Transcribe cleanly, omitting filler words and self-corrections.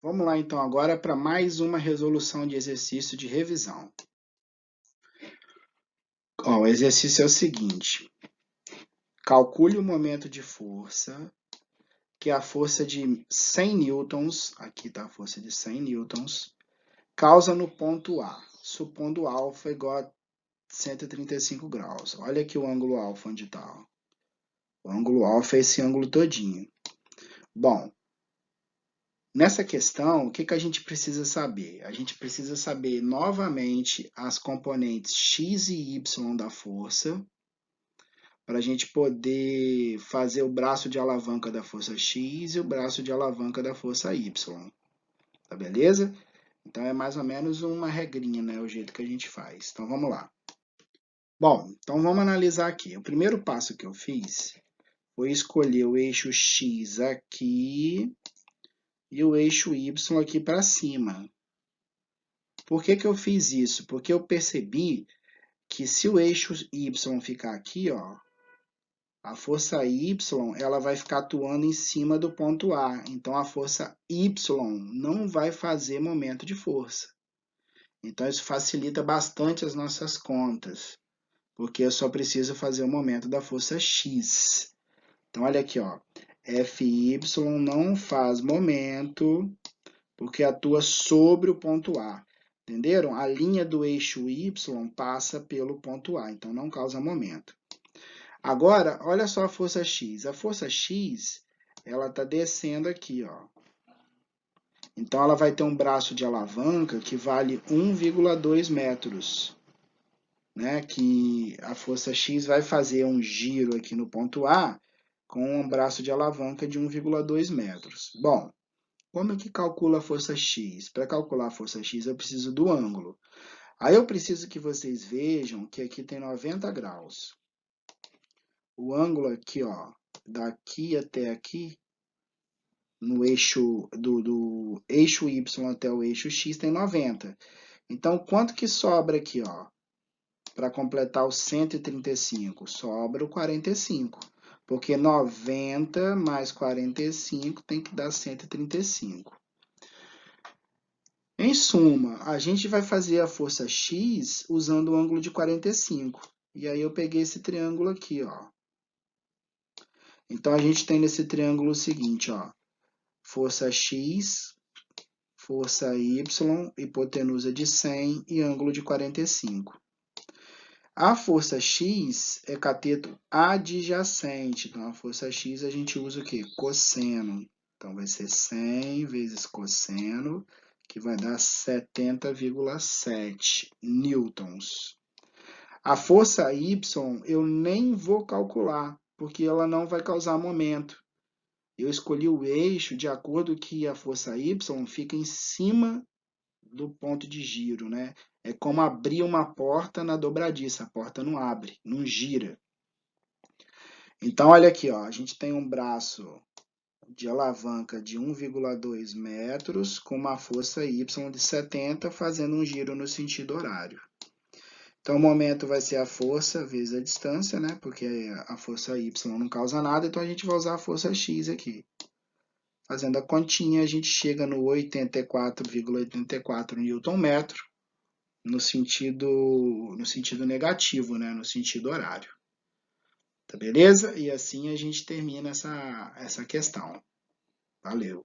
Vamos lá então agora para mais uma resolução de exercício de revisão. O exercício é o seguinte: calcule o momento de força, que é a força de 100 newtons, aqui está a força de 100 newtons, causa no ponto A, supondo alfa igual a 135 graus. Olha aqui o ângulo alfa onde está. O ângulo alfa é esse ângulo todinho. Bom, nessa questão, o que a gente precisa saber? A gente precisa saber novamente as componentes x e y da força, para a gente poder fazer o braço de alavanca da força x e o braço de alavanca da força y. Tá beleza? Então é mais ou menos uma regrinha, né? O jeito que a gente faz. Então vamos lá. Bom, então vamos analisar aqui. O primeiro passo que eu fiz foi escolher o eixo x aqui e o eixo y aqui para cima. Por que eu fiz isso? Porque eu percebi que se o eixo y ficar aqui, ó, a força y ela vai ficar atuando em cima do ponto A. Então a força y não vai fazer momento de força. Então isso facilita bastante as nossas contas, porque eu só preciso fazer o momento da força x. Então olha aqui, ó, Fy não faz momento porque atua sobre o ponto A. Entenderam? A linha do eixo y passa pelo ponto A, então não causa momento. Agora, olha só a força x. A força x, ela está descendo aqui, ó. Então ela vai ter um braço de alavanca que vale 1,2 metros, né? Que a força x vai fazer um giro aqui no ponto A com um braço de alavanca de 1,2 metros. Bom, como que calcula a força x? Para calcular a força x, eu preciso do ângulo. Aí eu preciso que vocês vejam que aqui tem 90 graus. O ângulo aqui, ó, daqui até aqui, no eixo do eixo y até o eixo x, tem 90. Então, quanto que sobra aqui, ó, para completar os 135? Sobra o 45. Porque 90 mais 45 tem que dar 135. Em suma, a gente vai fazer a força x usando o ângulo de 45. E aí eu peguei esse triângulo aqui, ó. Então a gente tem nesse triângulo o seguinte, ó. Força x, força y, hipotenusa de 100 e ângulo de 45. A força x é cateto adjacente. Então a força x a gente usa o quê? Cosseno. Então vai ser 100 vezes cosseno, que vai dar 70,7 newtons. A força y eu nem vou calcular, porque ela não vai causar momento. Eu escolhi o eixo de acordo que a força y fica em cima do ponto de giro, né? É como abrir uma porta na dobradiça, a porta não abre, não gira. Então olha aqui, ó, a gente tem um braço de alavanca de 1,2 metros com uma força y de 70 fazendo um giro no sentido horário. Então, o momento vai ser a força vezes a distância, né? Porque a força y não causa nada, então a gente vai usar a força x aqui. Fazendo a continha, a gente chega no 84,84 Nm no sentido negativo, né? No sentido horário. Tá beleza? E assim a gente termina essa questão. Valeu!